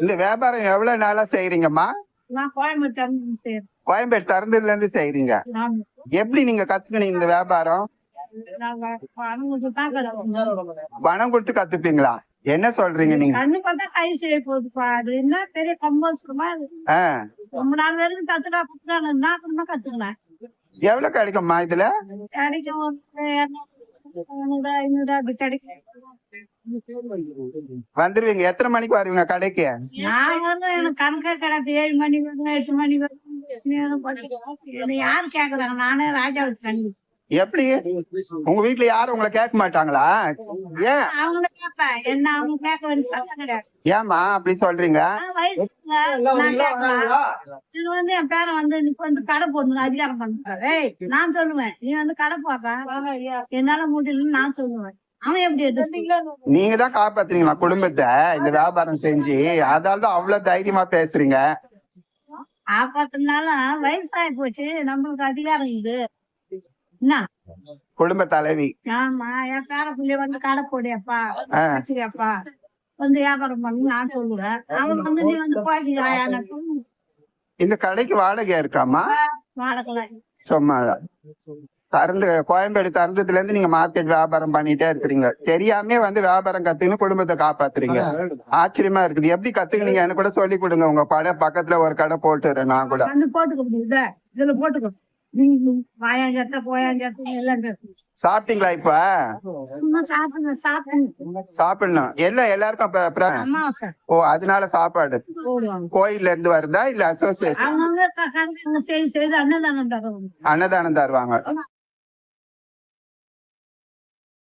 இந்த வியாபாரம் எவ்வளவு நாளா செய்யறீங்கம்மா? கோயம்பேடு திறந்ததுல இருந்து செய்யறீங்க. எப்படி நீங்க கத்துக்கணும் இந்த வியாபாரம்? பணம் கொடுத்து கத்துப்பீங்களா? என்ன சொல்றீங்க நீங்க? எவ்வளவு கிடைக்கும்மா இதுல? வந்துருவீங்க? எத்தனை மணிக்கு வருவீங்க கடைக்கு? கணக்கே கிடையாது. 7 மணி வரும், 8 மணி வரும். யாரு கேக்குறாங்க? நானே ராஜாவுக்கு கண்டு. எப்படி உங்க வீட்டுல யாரும் உங்களை கேட்க மாட்டாங்களா? ஏன் அவங்க கேட்பேன், என்ன அவங்க கேட்க வேண்டிய சட்டம் கிடையாது. ஏமா அப்படி சொல்றீங்க? இது வந்து என் பேரை வந்து நீ வந்து கடை போடணும் அதிகாரம் பண்ணுறாரு. நான் சொல்லுவேன், நீ வந்து கடை போடுற என்னால முடியலன்னு நான் சொல்லுவேன். அவன் எப்படி? நீங்க தான் காப்பாத்துறீங்களா குடும்பத்தை இந்த வியாபாரம் செஞ்சு? அதால்தான் அவ்வளவு தைரியமா பேசுறீங்க. காப்பாத்தினால வயசாகி போச்சு, நம்மளுக்கு அதிகாரம் இது. குடும்ப தலைவி. ஆமா, என் பேர பிள்ளைய வந்து கடை போடியாப்பா வச்சுக்கப்பா வந்து வியாபாரம் பண்ணு நான் சொல்லுவேன். அவன் வந்து நீ வந்து போய்ச்சிக்காயா சொல்லுவேன். இந்த கடைக்கு வாடகை இருக்காமா? வாடகை சும்மாதான். கோயம்பேடு திறந்ததுல இருந்து நீங்க மார்க்கெட் வியாபாரம் பண்ணிட்டே இருக்கிறீங்க. தெரியாம வந்து வியாபாரம் கத்துக்கின்னு குடும்பத்தை காப்பாத்துறீங்க. ஆச்சரியமா இருக்குது. எப்படி கத்துக்கினீங்க எனக்கு கூட சொல்லி கொடுங்க. உங்க கடை பக்கத்துல ஒரு கடை போட்டுறேன் நான் கூட. போட்டுக்க முடியுது, இதுல போட்டுக்கோ. சாப்பிட்டீங்களா? இப்ப சாப்பிடணும் எல்லாம் எல்லாருக்கும். ஓ, அதனால சாப்பாடு கோயில்ல இருந்து வருதா இல்ல அசோசியேஷன்? அன்னதானம் தருவாங்க. அன்னதானம் தருவாங்க.